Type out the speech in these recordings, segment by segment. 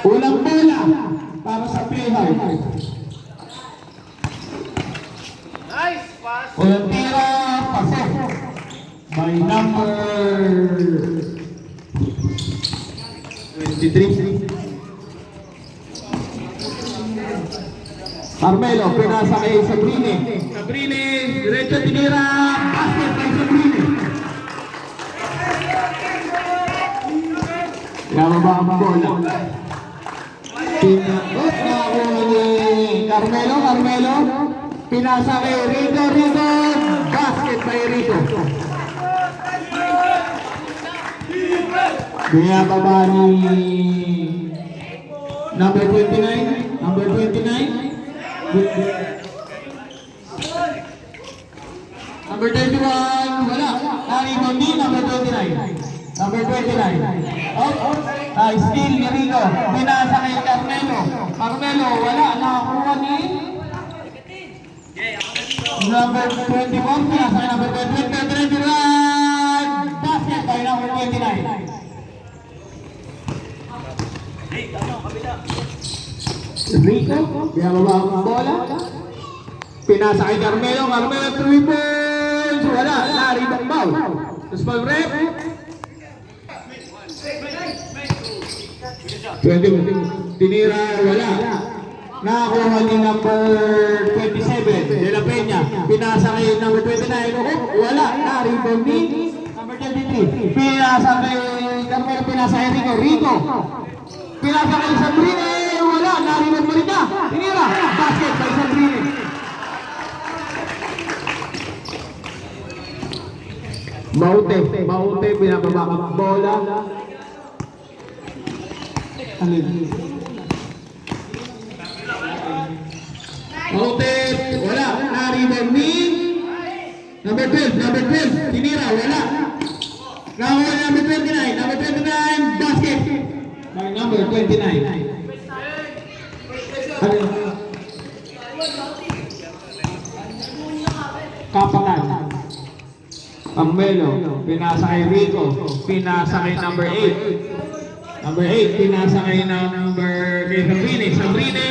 Ulang bola para sa playhard. Nice pass. Ulang tira, pasok. By number 23. Carmelo, pinasa kay Sabrine. Sabrine, diretso tinira. Basket kay Sabrine. Yama ang bola. Pinakot na ako ni Carmelo. Pinasa kay Rico. Basket by Rico. Binababa ni number 29. Number 29. Number 31, wala. Rebound ni number 29. Number 29. Steal ni Rico. Pinasa kay Carmelo. Wala. Nakakuha ni number 24. Pinasa kay number 28. Basket by number 29. Rico, binababa ang bola. Pinasa kay Carmelo, 3 points. Wala, na-rebound foul. Small rep. 20, tinira, wala. Nakakuha ni number 27, De La Peña. Pinasa kay number 29, wala. Na-rebound ni number 23. Pinasa kay Carmelo, pinasa kay Rico. Pinasa kay Sabrine, wala. Na-rebound mo rin na. Tinira, basket kay Sabrine. Maute, pinababa ang bola. Maute, wala. Na-rebound ni number 12, tinira, wala. Nakuha number 29, basket by number 29. Kapakan. Carmelo, pinasa kay Rico, pinasa kay number 8. Number 8, pinasa kay number Sabrine.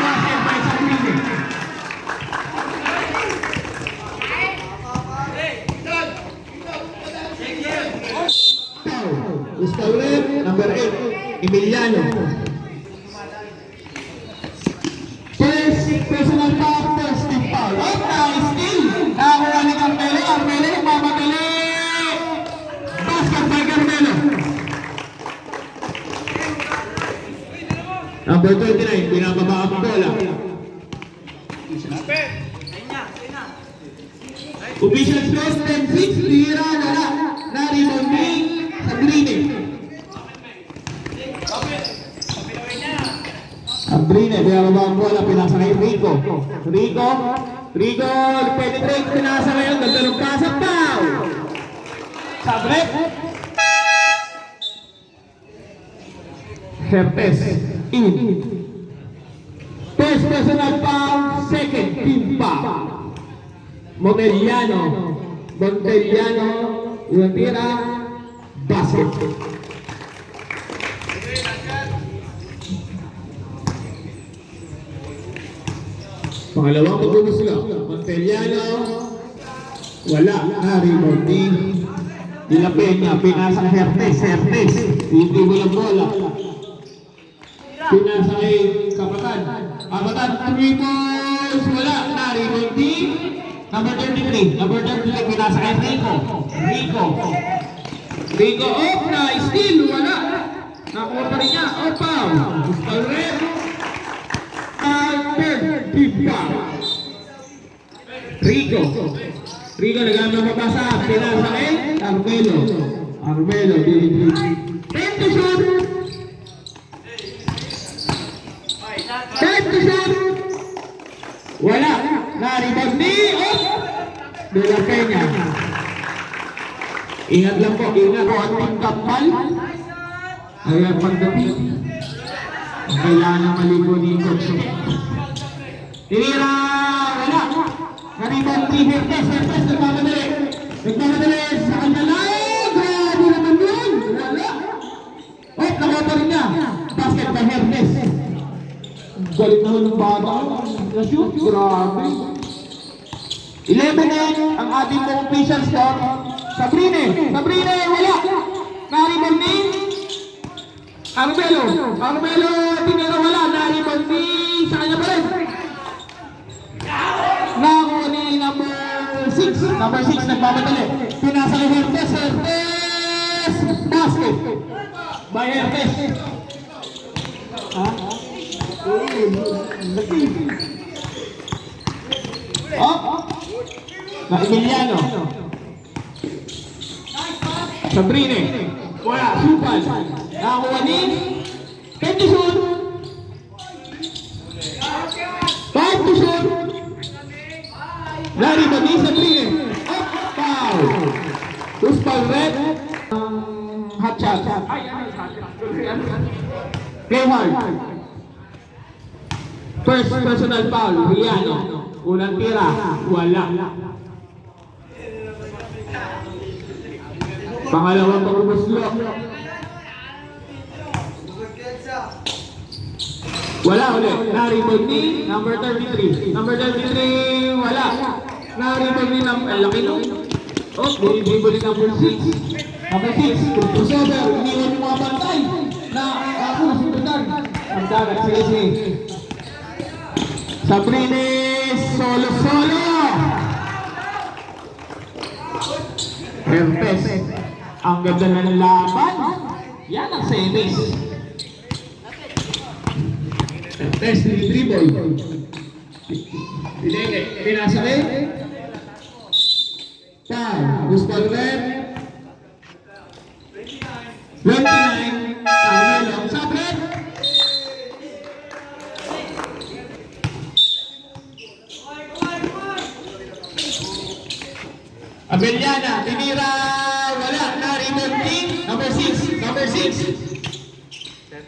Basket by Sabrine. Ustawlet, number 8, Emiliano. Personal foul, first team foul. Nice steal. Nakakuha ni Carmelo, mamadali. Basket by Carmelo. Number 29, binababa ang bola. Officials first 10-6, tira, wala. Na-rebound ni Sabrine. Sabrine, binababa ang bola, pinasa kay Rico. Rico, penetrate, pinasa ngayon, ganda ng pasa, foul! Sabrek. Herpes, in. First personal foul, second team foul. Monteliano, yung tira, basket. Pangalawang pagbubulos sila. Monteliano, wala. Na-rebound ni De La Peña. Pinasa kay Hertes. Hindi mo lang bola. Pinasa kay Kapatan. 3 points. Wala. Na-rebound ni number 33. Pinasa kay Rico. Na steal. Wala. Nakuha pa rin niya. Foul. Alred. Rico nagano mabasa, pinasa kay Carmelo, time to shot. Wala, na-rebound ni De La Peña. Ingat lang po, ating kapal. Ayan, pagdating kailangan maligo ni Coach. Tinira, wala. Na-rebound ni Hertes, nagmamadali sa kanya lang. Grabe naman yun. Wala. Nakuha pa rin niya. Galit naman ng bata. Na-shoot, grabe. 11-8 ang ating official score. Sabrine, wala. Na-rebound ni Carmelo, tinira wala. Na-rebound ni sa kanya pa rin. Nakuha ni number 6. Number 6 nagmamadali. Pinasa kay Hertes. Basket. By Hertes. Na Emiliano. Sabrine. Wala. Supal. Nakuha ni Kendison. 5 to shoot. Narito ni Sabrine. Foul. Tuspal red. Hot shot. Play hard. First personal foul. Riano. Unang tira. Wala. Pangalawang pagubuslo. Wala ulit. Na-rebound ni number 33. Number 33, wala. Na-rebound ni laki no? Oh, dinidribble ni number 6. Number 6, crossover. Iniwan yung mga bantay. Na ako, sundan. Ang dagat, sige. Sabrine, solo. Herpes. Ang ganda na ng laban. Yan ang semis. Herpes, dribble. Pinasa rin. Gusto rin. 29. Carmelo. Sabre. Abeliana, tinira, wala, na-rebound ni number 6.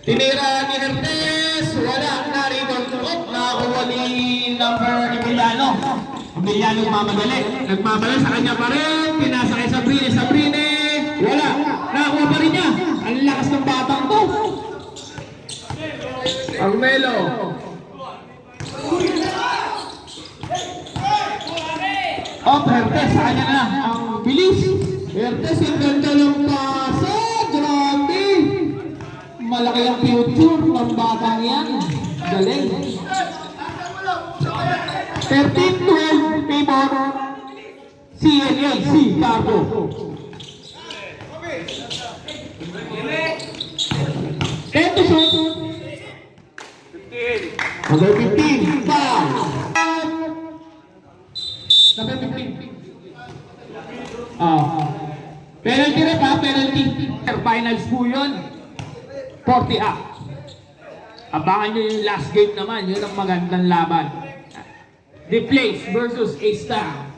Tinira ni Hertes, wala, na-rebound. Nakakuha ni number Emiliano. Emiliano nagmamadali sa kanya pa rin. Pinasa kay Sabrine, wala, nakakuha pa rin niya. Ang lakas ng batang to. Carmelo. Hertes, sa kanya na. Ang bilis. Hertes, ang ganda ng pasa. Grabe. Malaki ang future ng batang yan. Galing. 13-12 favor. CNA, Cardo. Ito shoot. 15. Number 15. Foul. Number 15. Penalty rin pa, penalty. Finals po yun. 40 up. Abangan nyo yung last game naman. Yun ang magandang laban. The Place versus A-Star.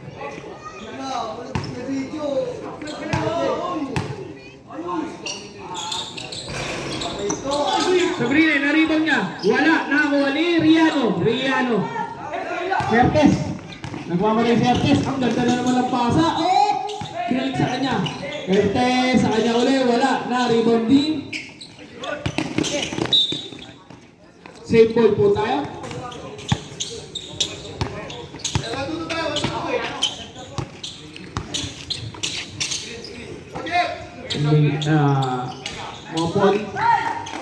Sabrina, na-rebound niya. Wala, nakakuha ni Riano. Hertes. Nagmamalay si Hertes. Ang ganda na naman ang pasa. Pinalik sa kanya. Hertes, sa kanya ulit. Wala, na-rebound din. Save ball po tayo. Mopol.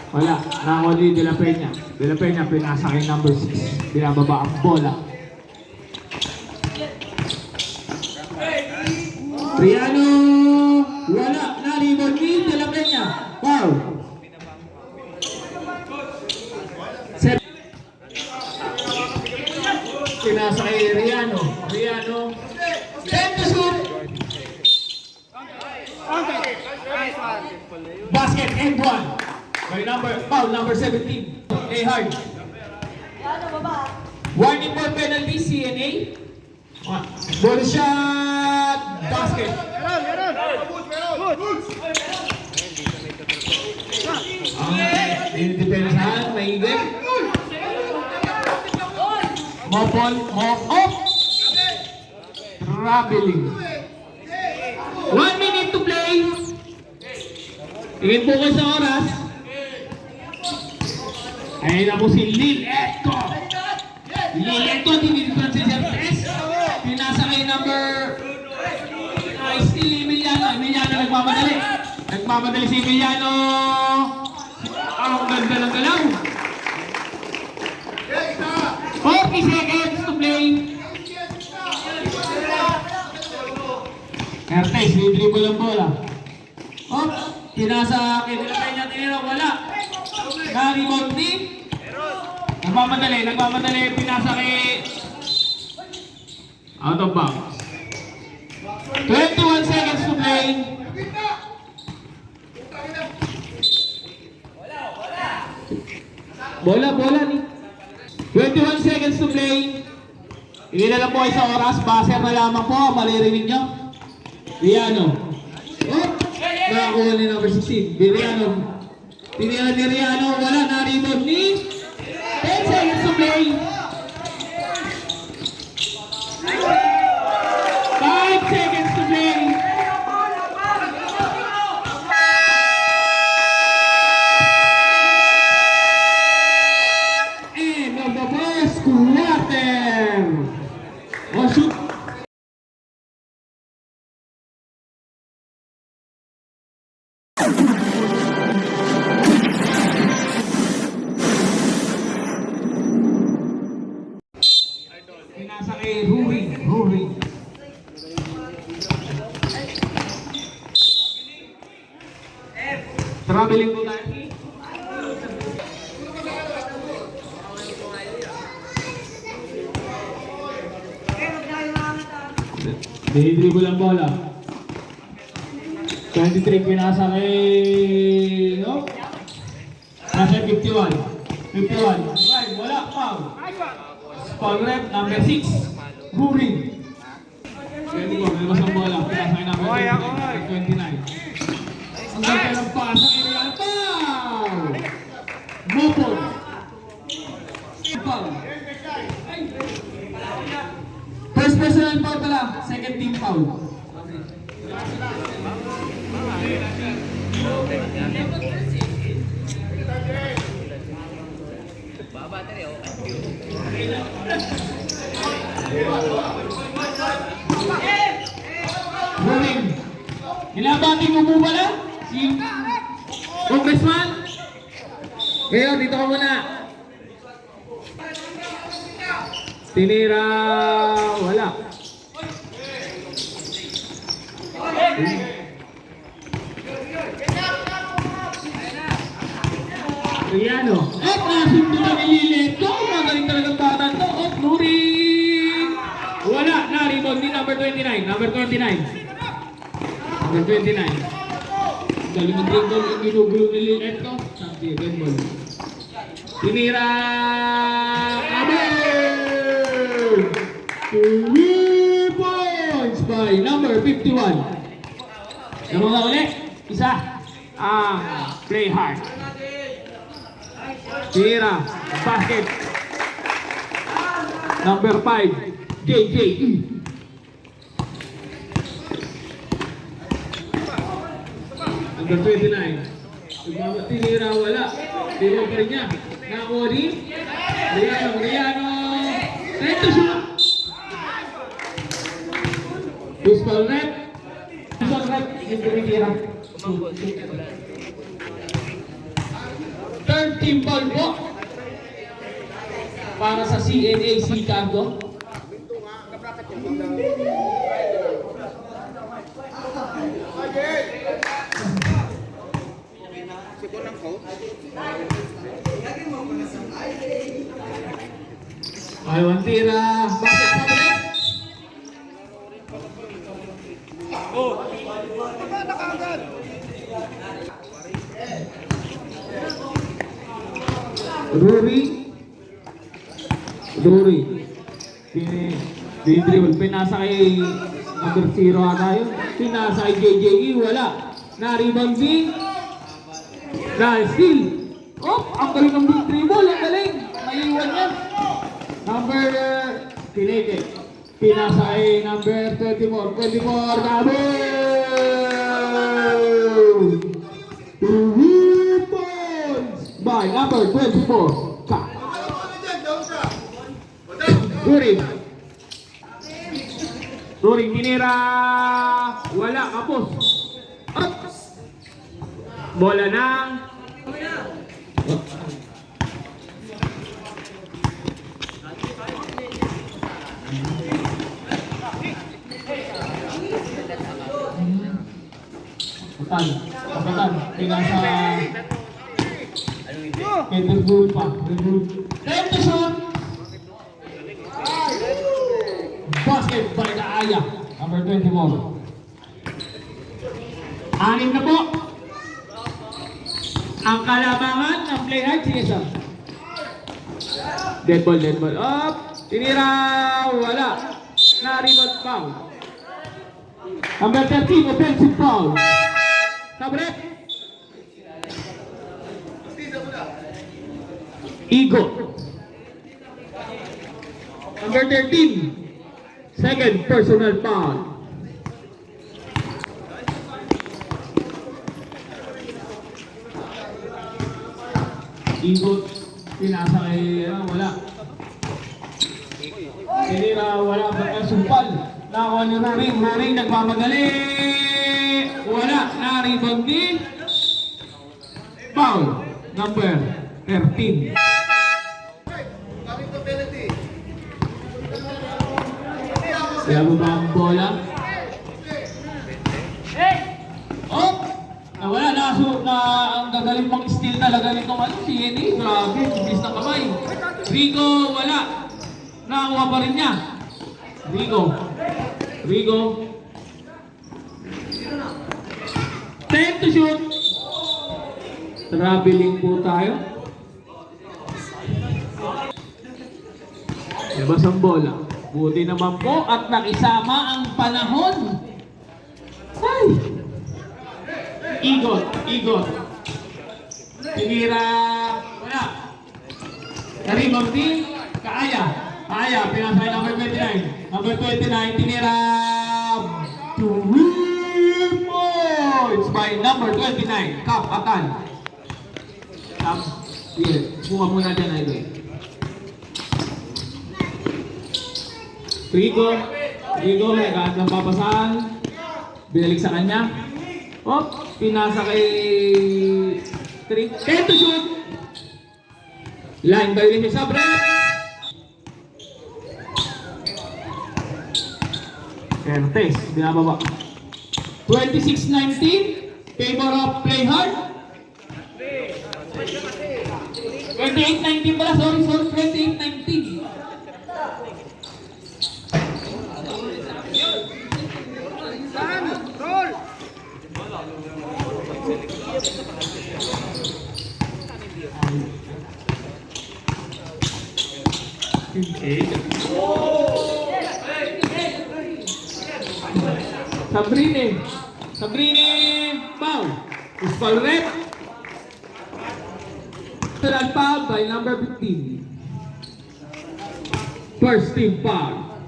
Wala, nakakuha ni De La Peña. De La Peña, pinasa kay number 6. Binababa ang bola. Riano, wala, na-rebound ni De La Peña. Wow. Pinasa kay Riano. 10 to shoot. Basket and 1. By foul number 17. A-Hard. Warning for penalty, CNA. Ball shot. Basket. Dinidepensahan, maigay. Mopol, mop-off. Traveling. 1 minute to play. Tingin po kayo sa oras. Ayun na po si Lileto. Lileto, tinitran si Certes. Pinasa kay number... still Emiliano. Emiliano nagmamadali. Nagmamadali si Emiliano. Ang ganda ng galaw. 40 seconds to play. Certes, dribble ang bola. Oh, pinasa kay Dilapay niya, tinira, wala. Na-rebound din. Nagmamadali, pinasa kay... Out of bounds. 21 seconds to play. Bola ni. 21 seconds to play. Hindi na lang po kayo sa oras. Baser na lamang po. Malirinig nyo. Riano. Oh! Nakakuha ni number 16. Riano. Tinira ni Riano. Wala. Na-rebound ni. 10 seconds to play. 5 seconds to play. End of the first quarter. Oh, shoot. Pinasa kay Ruri. Traveling po tayo. Dribble ang bola. 23 pinasa kay... No? Nasa 51. Right, wala. Foul. Foul rep, number 6. Ruri. Pwede po, nalabas ang bola. Pinasa kay number 29. Ang ganda ng pasa kay Real. Foul! Mopon. Foul. First personal foul pala. Second team foul. Rolling. Nilabating mo po pala si Congressman. Mayor, dito ka muna. Tinira, wala. Riano. At nasundo na nilileto. Magaling talagang bata to. At Nuri. Wala. Na-rebound ni number 29. Number 29. Galing mag-dribble. Ang ginugulo nilileto. Sabi, ganball. Tinira. Abel! 3 points by number 51. Yung mga ulit. Isa. Play hard. Tira, basket. Number 5, JJE. Number 29. Tinira, wala. Tira pa rin niya. Nakori. Riano. Ready to shoot. Pistol rep. Yung tumitira. Third team ball po para sa CNA Chicago. Ayun, tira. Basket pa ulit. Ruri. Dribble. Pinasa kay number 0 ata yun. Pinasa kay JJE. Wala. Na-rebound din. Na-steal. Oh, ang galing ng dribble. Ang galing. Maiwan yan. Number... Pinake. Pinasa kay number 24. 24. Gabo! 2 points by by number 24, Ka. Ruring. Ruring, tinira. Wala, kapos. Up. Bola ng... Kapatan, pinasa Red Bull pa. Time to shoot! Basket by Kaaya, number 24. Anim na po ang kalabangan ng play hard. Sige sir. Dead ball. Up! Tinira! Wala! Na-rebound foul. Number 13, offensive foul. Sabre. Igo. Number 13. Second personal foul. Igo. Pinasa kay wala. Tinira, wala ba sumpal. Nakakuha ni Roring nagmamadali. Wala, na-rebound din. Foul, number 13. Kaya mo ba ang bola? Oh! Wala, ang gagaling pang steal talaga nitong si Eddie. Grabe, bilis na kamay. Rigo, wala. Nakakuha pa rin niya. Rigo. Time to shoot. Traveling po tayo. Labas ang bola. Buti naman po at nakisama ang panahon. Ay! Igot. Tinira. Wala. Karibang din. Kaaya, pinasay number 29. Number 29, tinira. 3 points by number 29, Kapatan. Bunga muna dyan, Idol. Rigo, nagkaat ng papasahan. Binalik sa kanya. Pinasa kay 3. Time to shoot. Line violation sa break. Kertes, binababa. 26-19, favor of play hard. 28-19 pala, sorry, 28-19. Roll! Sabrine, foul. Foul rep. Third foul by number 15. First team foul.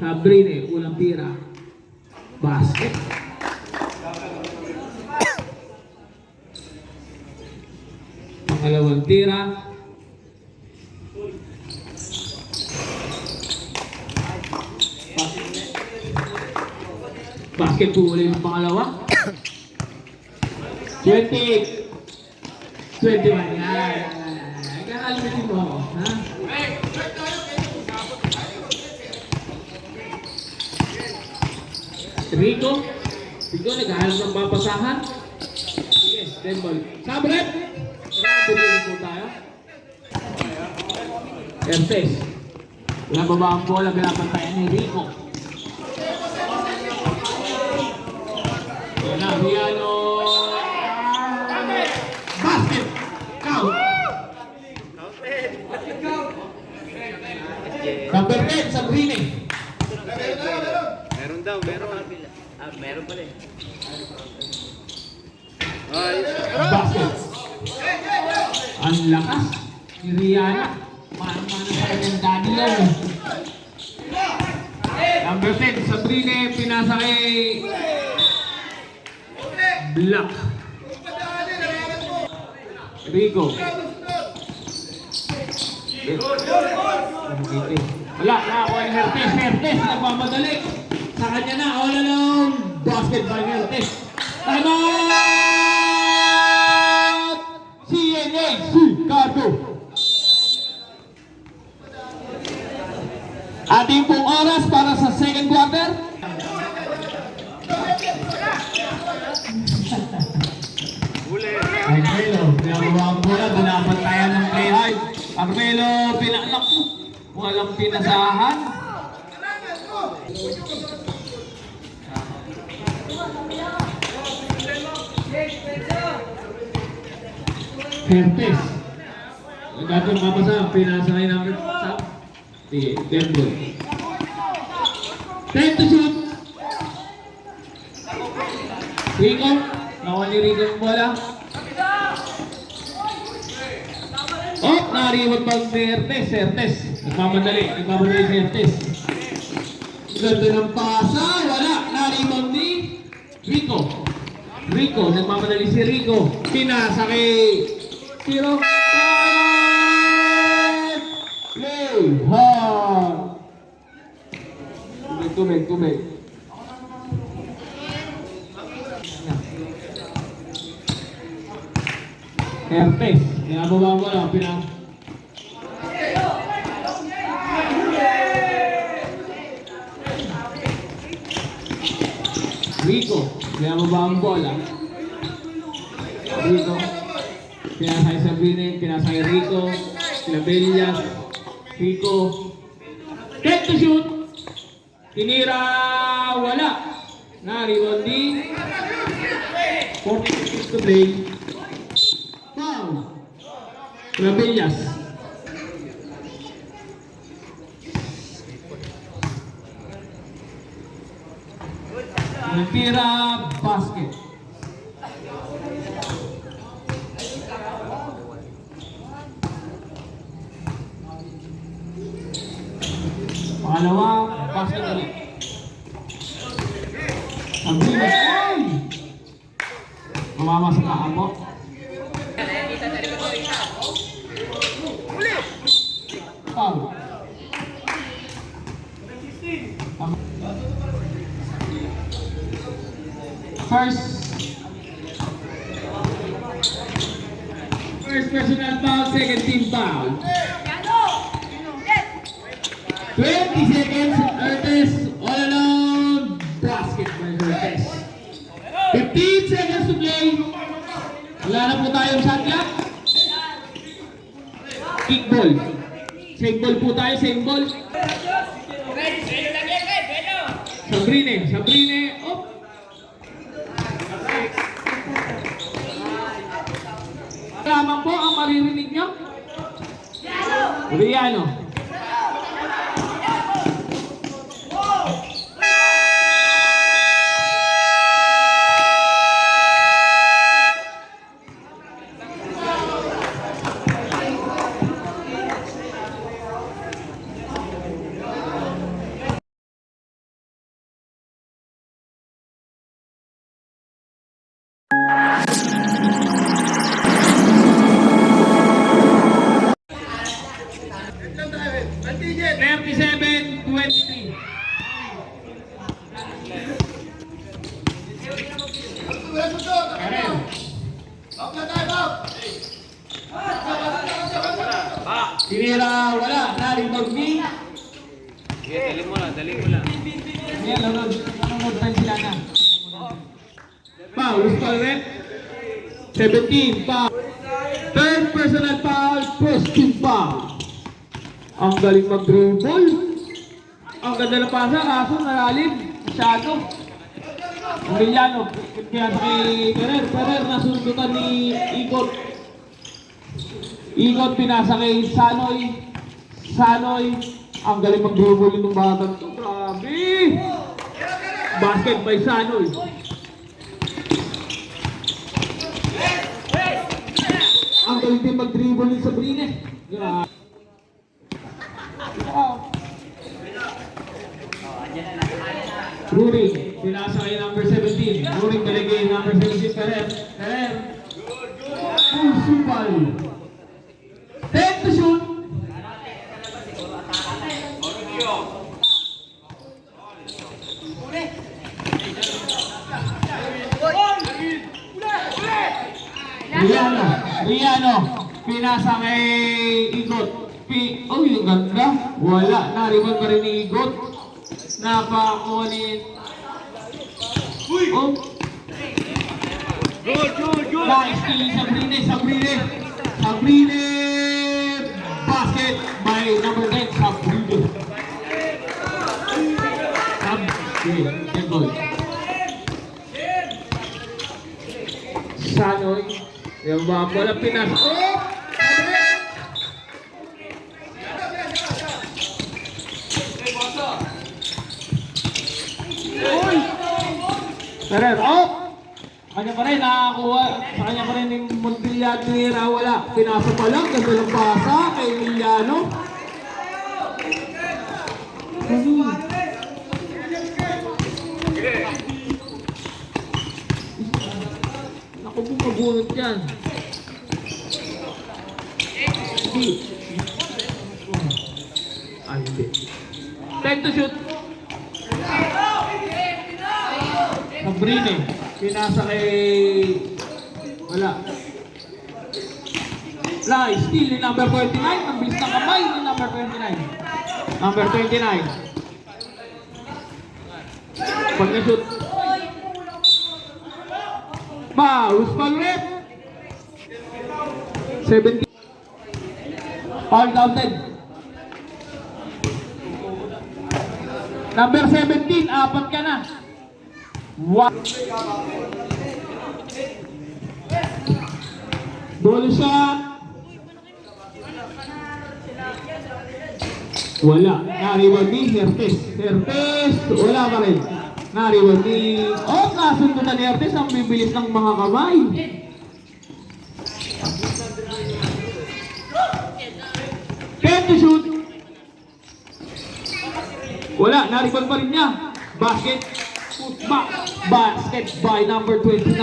Sabrine, ulang tira. Basket. Pangalawang tira. Basket po ulit yung pangalawa. 28. 21. Yan. Kakalimutin mo ako. Ha? Rico, naghahanap ng papasahan. Yes, then ball. Sabret! Tuloy po tayo. Ertes. Wala ba ba ang bola? Pinapantayan ni Rico. Riano. Basket. Count. Number 10, Sabrine. Meron daw. Meron pala eh. Basket. Ang lakas. Si Rihanna. Mana-mana sa kanyang daddy lang. Number 10, Sabrine. Pinasa kay Black. Rico. Wala, nakakuha yung Hertes. Hertes, nagmamadali. Sa kanya na, all alone. Basketball Hertes. Time out! CNH, Cardo. Ating pong oras para sa second quarter. Carmelo, pinagawa ang bola, binabantayan ng play hard. Carmelo, pinaanak po. Walang pinasahan. Hertes. Nagkatong mapasa, pinasakay namin sa Denver. 10 to shoot. Rico, nakuha ni Rico yung bola. Oh, nariwag pa si Hertes. Hertes, nagmamadali si Hertes. Ganda ng pasa, wala. Nariwag ni Rico. Rico, nagmamadali si Rico. Pinasa kay Tiro. Play hard. Tubig. Hertes, nababa mo lang, Rico, nababa ang bola. Rico, pinasay Sabrina, pinasay Rico, Labellas, Rico. 10 to shoot. Tinira, wala. Na-rebound din. 46 to play. Foul. Labellas. Nagtira, basket. Pangalawa, basket ulit. Ang bilis, ay! Mamama sa kaamo. Foul. First personal foul, second team foul. 20 seconds, Hertes, all alone, basket by Hertes. 15 seconds to play. Wala na po tayong shot clock. Kickball. Same ball po tayo, same ball. Sabrine, op. Lamang po ang maririnig nyo. Riano. Tinira, wala. Naribag ni. Dali mo lang. Ayan, nanonood time sila na. Foul, ulit. 17, foul. Third personal foul, first team foul. Ang galing mag-dribble. Ang ganda ng pasa, kaso nalalim. Masyado. Orellano, kaya kay Ferrer, nasundutan ni Ikot. Ikot, pinasa kay Sanoy, ang galing mag-dribble itong batang ito. Grabe! Basket by Sanoy. Ang galing din mag-dribble ni Sabrina. Grabe. Ruring, pinasa kay number 17. Ruring talagay number 17, Ferrer. Full supal. 10 to shoot. Riano. Pinasa kay Igot. Oh, yung ganda. Wala. Nariban pa rin ni Igot. Napakulit. Oh. Good. Nice kill. Sabrine. Basket by number 10. Sabrine. Good goal. Sanoy. Yung mga bola pinas. Oh! Pero, oh! Kanya pa rin, nakakuha. Sa kanya pa rin yung Montiliad ni wala. Pinasa pa lang, ganda lang pasa kay Emiliano. Naku po, mabunot yan. Hindi. Ay, hindi. Time to shoot. Sabrine. Pinasa kay... Wala. Steal ni number 29. Ang bilis ng kamay ni number 29. Number 29. Pag na-shoot. Mouse rep. 17. Foul counted. Number 17. Apat ka na. Ball shot. Wala. Nariwan ni Hertes. Wala pa rin. Nariwan ni... Oh, kasundutan ni Hertes ang bibilis ng mga kamay. Can to shoot. Wala. Nariwan pa rin niya. Basket by number 29.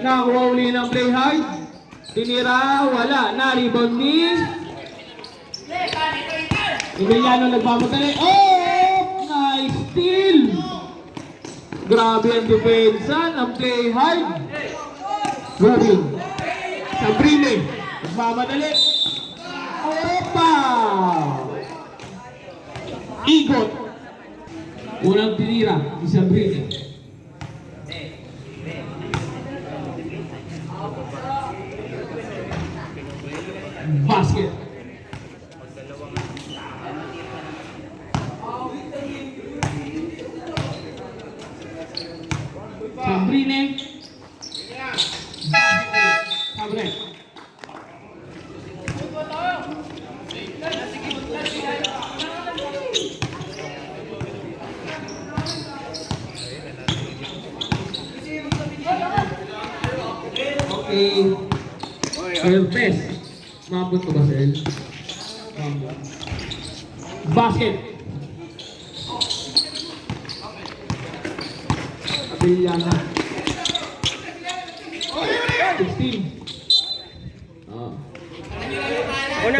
Nakuha uli ng play hard. Tinira, wala. Na-rebound ni Emiliano nagmamadali. Oh! Nice steal! Grabe ang depensa ng play hard. Grabe. Sabrine. Nagmamadali. Opa! Igot. Unang tinira ni Sabrine. Basket. Sabrine. Sabrine. Okay. Herpes. Mabot ko ba, Sel? Mabot. Basket. Abiliana. 16. Wala.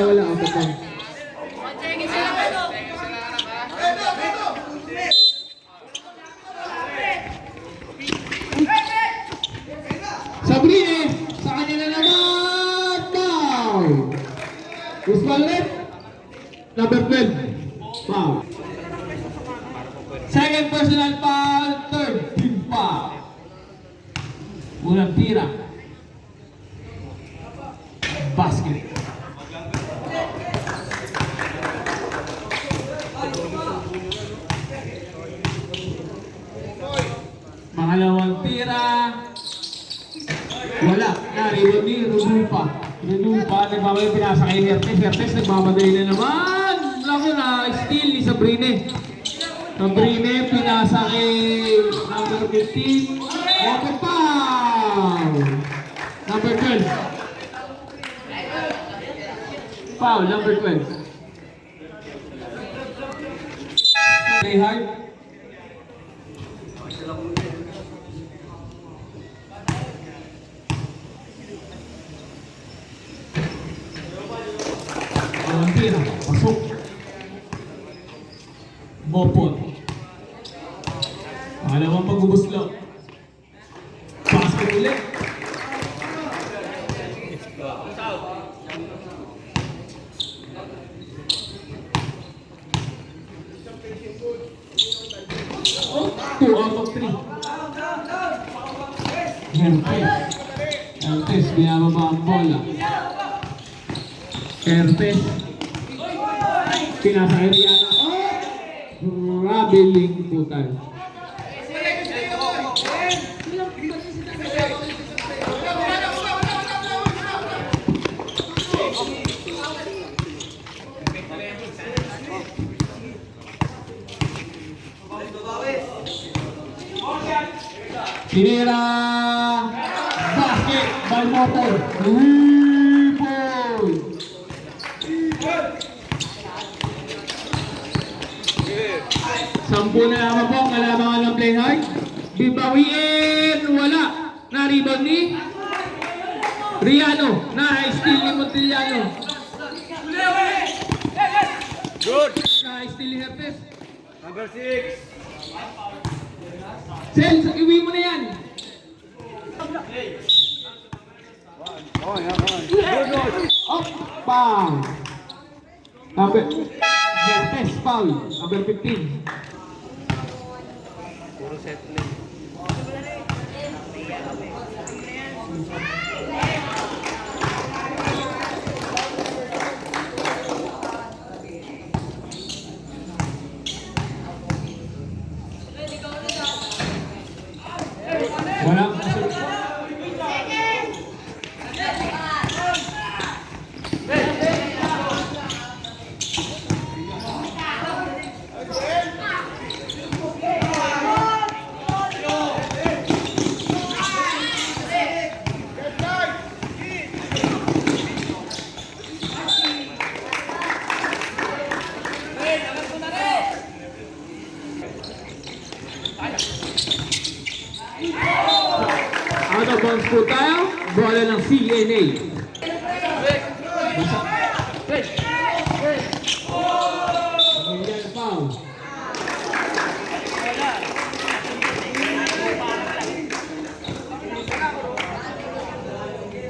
Wala. Apat lang. Sabrine, sa kanya na naman. Foul. Usman ulit. Number 12. Foul. Second personal foul. Third team foul. Unang tira. Basket. Pangalawang tira. Wala. Nariwan ni Rodulfa. Nagmamadali, pinasa kay Hertes. Nagmamadali na naman. Laki na steal ni Sabrine. Sabrine, pinasa kay number 15. Water foul. Number 12. Foul, number 12. Play hard. Tira, pasok. Bopot. Dalawang pag-ubos lang. Basket ulit. Oh, 2 out of 3. Hertes, binababa ang bola. Hertes. Pinasa kay Rihanna. Oh! Traveling total. Tinira! Basket! Balmotor! Ball! Sampu na naman po ang kalabangan ng play hard. Bibawiin! Wala! Na-rebound ni Riano. Na-steal ni Montiliano. Good. Na-steal ni Hertes. Number 6. Sel, iwi mo na yan. Up, foul. Number Hertes, foul. Number 15. Puro set lang. Wala. Out of bounds po tayo. Bola ng CNA. Ayan, foul.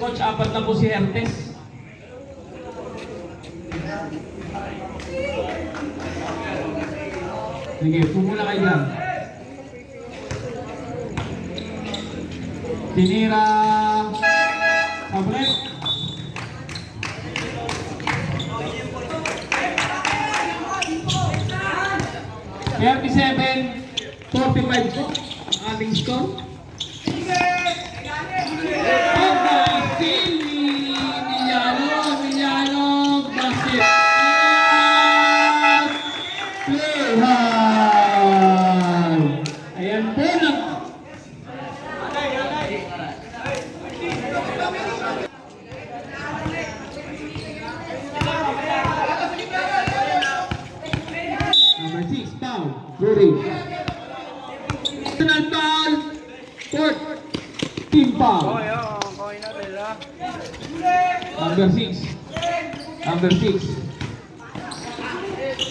Coach, apat na po si Hertes. Sige, pumula kayo dyan. Tinira sa break. $37-45 po ang ating score. Pag-steal ni Emiliano, basket. Play hard. Ayan po na. Number 6, foul. Rory. Personal foul. Fourth. Team foul. Koy natin ha. Number 6. Number 6.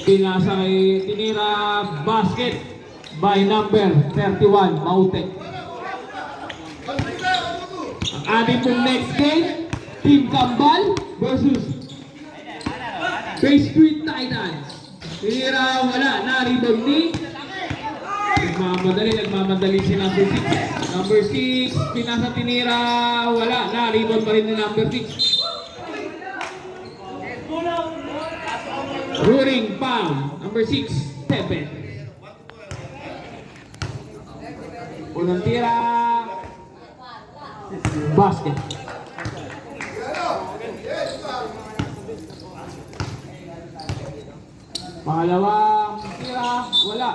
Pinasa kay tinira basket by number 31, Maute. Ang ating pong next game, Team Kambal versus Bay Street Titans. Tinira, wala. Na-rebound ni Nagmamadali si number 6. Number 6, pinasa tinira, wala. Na-rebound pa rin ni number 6. Ruring foul, number 6, 7. Unang tira, basket. Pangalawang tira, wala.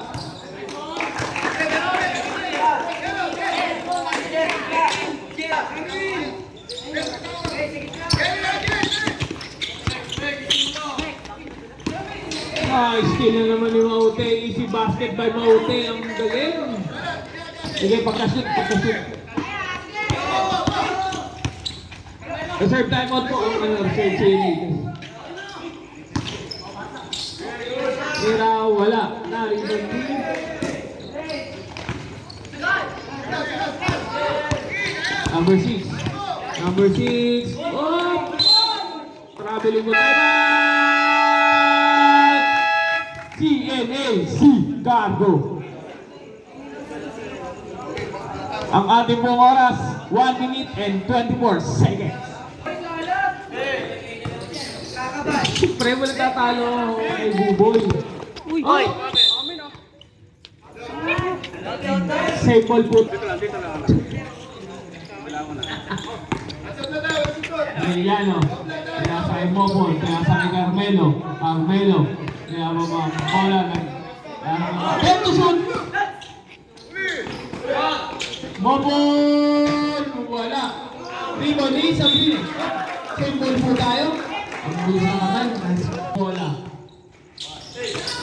Steal na naman ni Maute. Easy basket by Maute. Ang galing. Sige, pagkashoot. Reserve timeout po ang reserve CNA. Tira, wala. Na-rebound ni Number 6. Number 6. Oh! Traveling mo tayo. CNAC Cargo. Ang ating pong oras, 1 minute and 24 seconds. Pre, wala tatalo kay Buboy. Uy! Save ball put. Emiliano. Kaya sa Imobol. Kaya sa Carmelo. Carmelo. Kaya mga bola na. Henderson! Mobol! Wala. Rebound ni Sabrina. Save ball po tayo. Ang bilis na naman. Bola.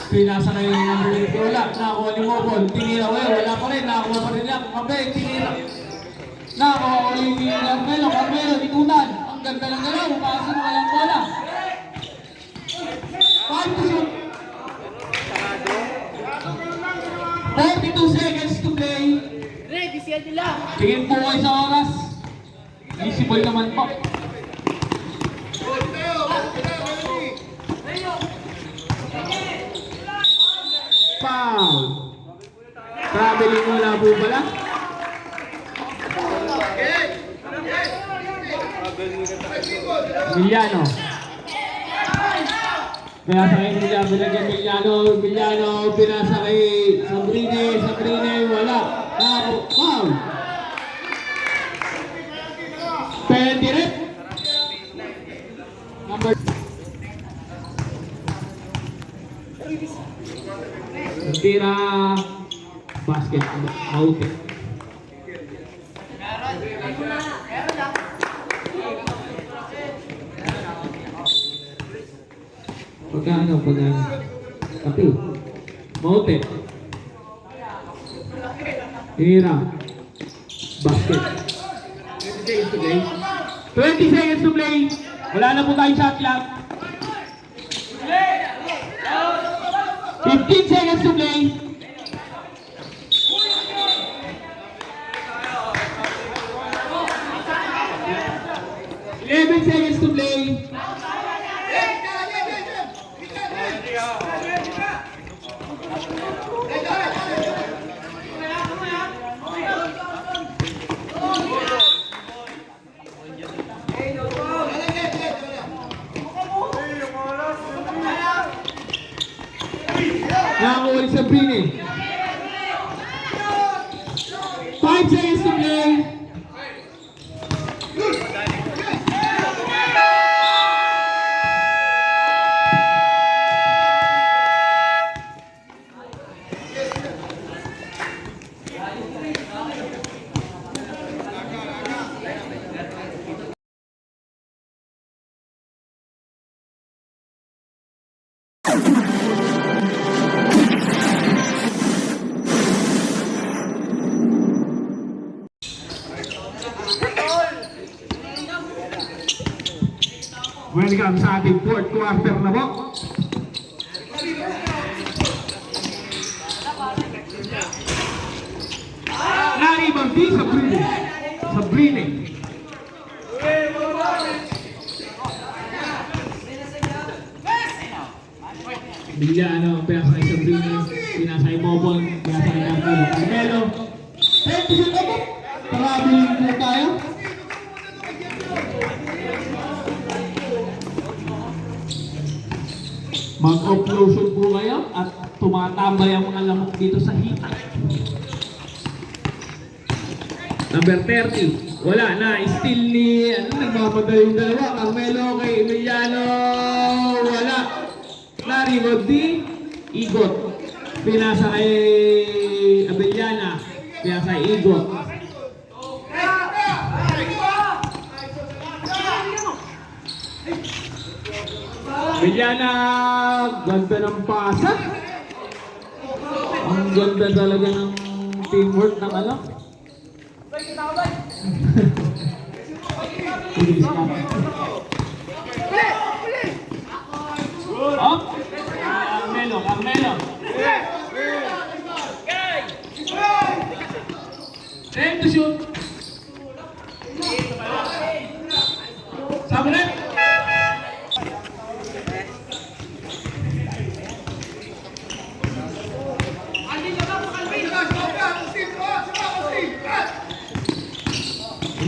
Pinasa na yung number 8. Wala. Nakakuha ni Mobol. Tinira ko eh. Wala pa rin. Nakakuha pa rin lang. Kabe, tinira. Nakakuha ulit ni Carmelo. Carmelo, ikutan. Ang ganda ng galaw. Kaso na walang bola. 5 to shoot. 42 seconds to play. Ready siya nila. Tingin po kayo sa oras. Visible naman po. Foul. Traveling wala po pala. Emiliano. Kaya sa kay Emiliano, pinasa kay Sabrine, wala. Foul. Penalty rin. Number tira basket out. Pagkano kape maute tira basket 20 seconds to play. Wala na po tayong shot clock. 15 seconds to play. Seconds to play. Nakakuha ni Sabrine. 5 seconds to play. Welcome sa ating fourth quarter na po. Naribang di Sabrine. Sabrine. Emiliano, pinasa kay Sabrine. Pinasa kay Bobon. Pinasa kay Carmelo. Carmelo. Pwede siya ito. Parabiling po tayo. Mag-offlosion po kayo at tumatambay ang mga lamok dito sa hita. Number 30. Wala na. Still ni... nagmamadali yung dalawa. Carmelo kay Emiliano. Wala. Naribod di Igot. Pinasa kay Abellana. Pinasa kay Igot. Emiliana, ganda ng pasa. Ang ganda talaga ng teamwork ng ano. Up. Carmelo, Carmelo. Time to shoot.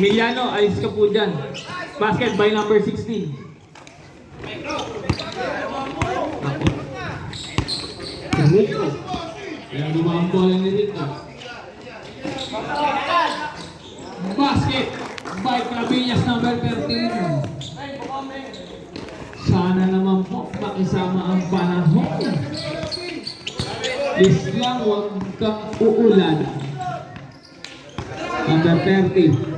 Emiliano, alis ka po dyan. Basket by number 16. Rico. Ayan, lumang bola ni Rico. Basket by Clavillas number 13. Sana naman po makisama ang panahon. Please lang, huwag kang uulan. Number 30.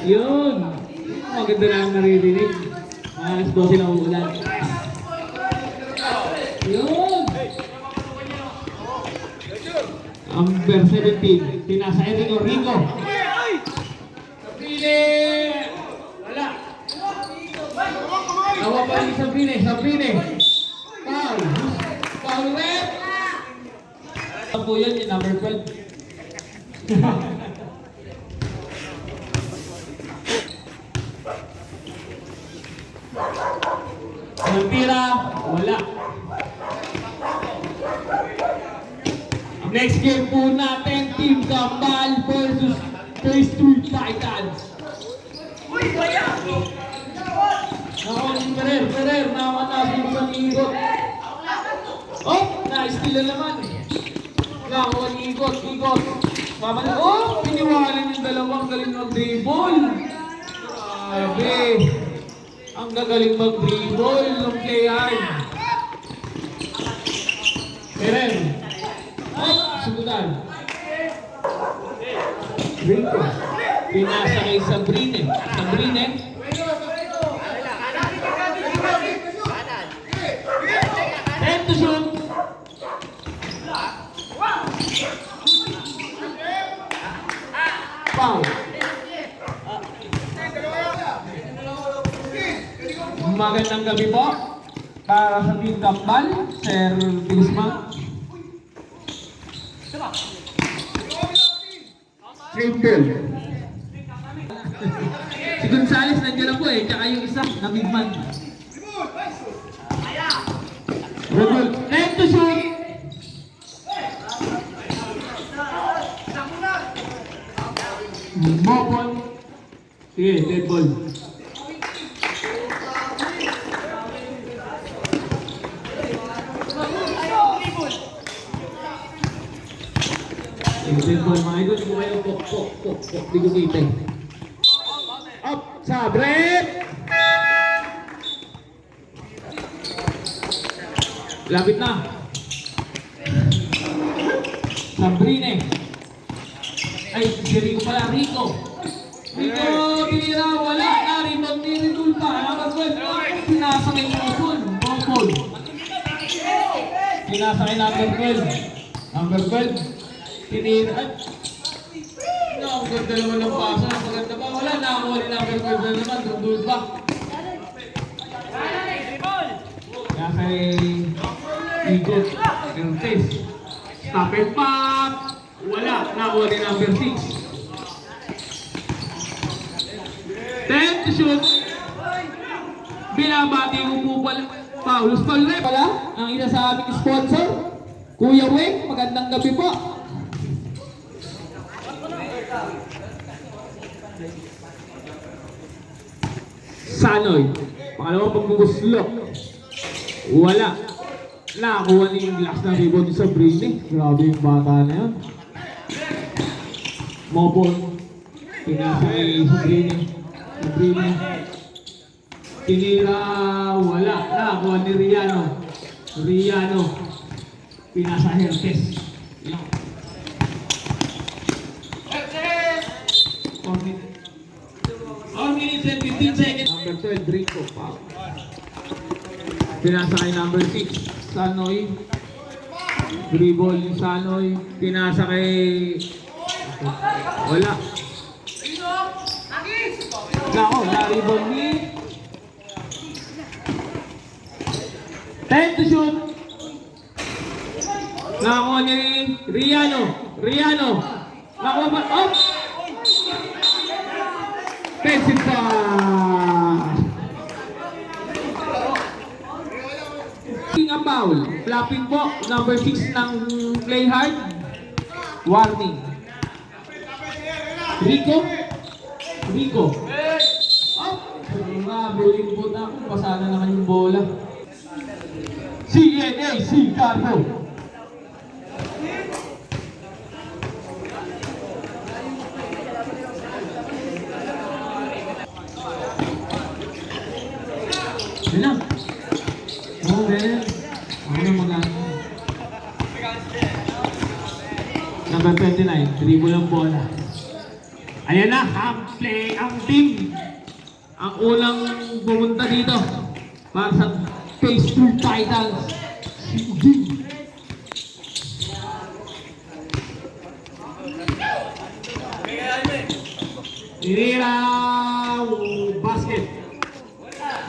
Yun. Maganda na ang naririnig. Alas 12 na uulan. Yun. Number 17. Tinasa Eric Rico. Sabrine! Wala. Tawa pa rin Sabrine. Sabrine. Foul. Foul red. Ang po yun, yung number 12. Natira, wala. Next game po natin, Team Kambal versus Phase 2 Titans. Ferrer, nakanapin pa ni Igot. Oh, na-steal na naman. Nakakuha ni Igot. Mamala, oh, piniwalan yung dalawang galing mag-dribble. Grabe. Ang gagaling mag-dribble ng player. Ferrer. Oh, subutan. Rico. Pinasa kay Sabrine. Sabrine. Time to shoot. Foul. Magandang gabi po para sa Team Kambal, Sir Bilisman. Triple. Si Gonzales nandiyan na po eh, tsaka yung isa na big man. Rebel. Time to shoot. Mopon. Sige, dead ball. Dead ball mga idol, kung kayo pok. Di ko kita eh. Up. Sabre. Lapit na. Sabrine. Ay, si Rico pala, Rico. Rico, tinira, wala. Narito, niridul pa. Number 12, pinasa kay Mopon. Pinasa kay number 12. Number 12. Tinira. Ang ganda naman ng pasa. Maganda pa. Wala, nakakuha ni number 12 na naman. Dundul pa. Kaya kay Igot. Cortez. Stop and pop. Wala. Nakakuha ni number 6. Time to shoot. Binabati ko po pala. Paulus Palre pala. Ang isa sa aming sponsor. Kuya Weng. Magandang gabi po. Sanoy. Pangalawang pagbubuslok. Wala. Nakakuha ni yung last na rebound ni Sabrine. Grabe yung bata na yun. Mopon. Pinasa kay Sabrine. Tinira. Wala. Nakakuha ni Riano. Pinasa Hertes. Yan. 4 minutes and 15 seconds. Number 12, Rico. Pinasa kay number 6, Sanoy. Dribble yung Sanoy. Pinasa kay... Wala. Nako, na-ribble ni... Time to shoot. Nako ni Riano. Nako ba? Oh! Defensive foul. Ang foul. Flapping po. Number 6 ng play hard. Warning. Rico. Rico. Oh, buling po na ako. Pasana naman yung bola. CNA, si Carlo. Yan lang. Oo, ganyan. Ako na mga... Number 29, dribble ang bola. Ayan na, play ang team. Ang unang pumunta dito para sa Phase 2 Titans. Si Ugin. Tinira basket.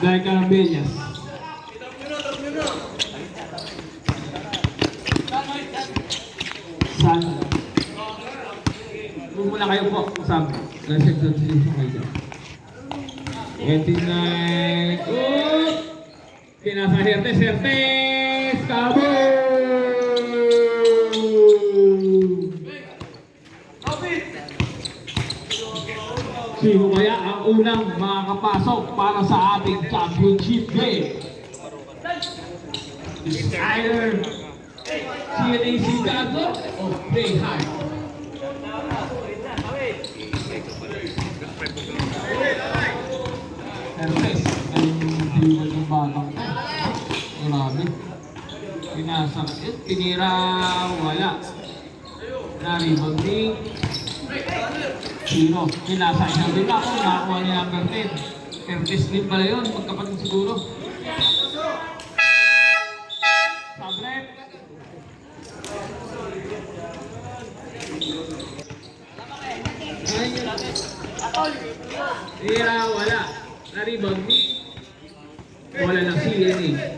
Dahil Carabellas. Sana. Huwag muna kayo po. Sam. Nasa transition kayo dyan. 29. Oh! Pinasa Hertes. Hertes! Kabo! Sino kaya ang unang makakapasok para sa ating championship game? It's either CNAC Gago o Play Hard. Hermes, ay yung ng batang ko. Grabe. Pinasa, tinira, wala. Naribonding. Sino? Pinasa siya din ako, nakakuha ni number 10. Hermes din pala yun, magkapatid siguro. Sabret. Tira, wala. Naribag ni. Wala ng CNA.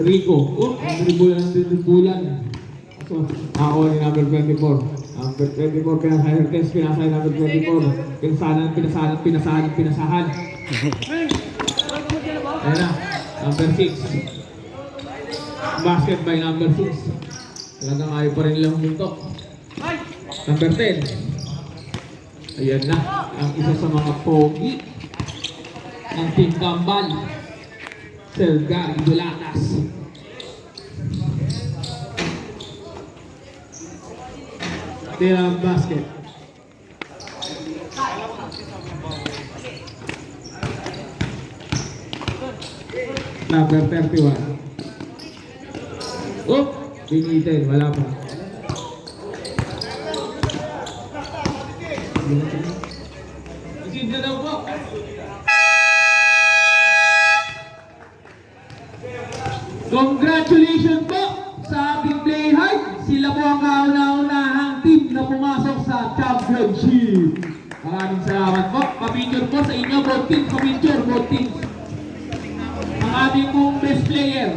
Rico. Oh, ang dribulan. So, ako ni number 24. Number 24, pinasay Hertes, pinasay number 24. Pinasahan. Ayan na, number 6. Basket by number 6. Talagang ayaw pa rin nilang muntok. Number 10. Ayan na, ang isa sa mga pogi ng Team Gambal. Selga Idolatas. Tira ang basket. Number 31. Oh, binitin, wala pa. Isin na daw po. Congratulations po sa ating Play Hard. Sila po ang kauna-unahang team na pumasok sa championship. Maraming salamat po. Pa-picture po sa inyo, both teams. Pa-picture, both teams. Ang ating pong best player.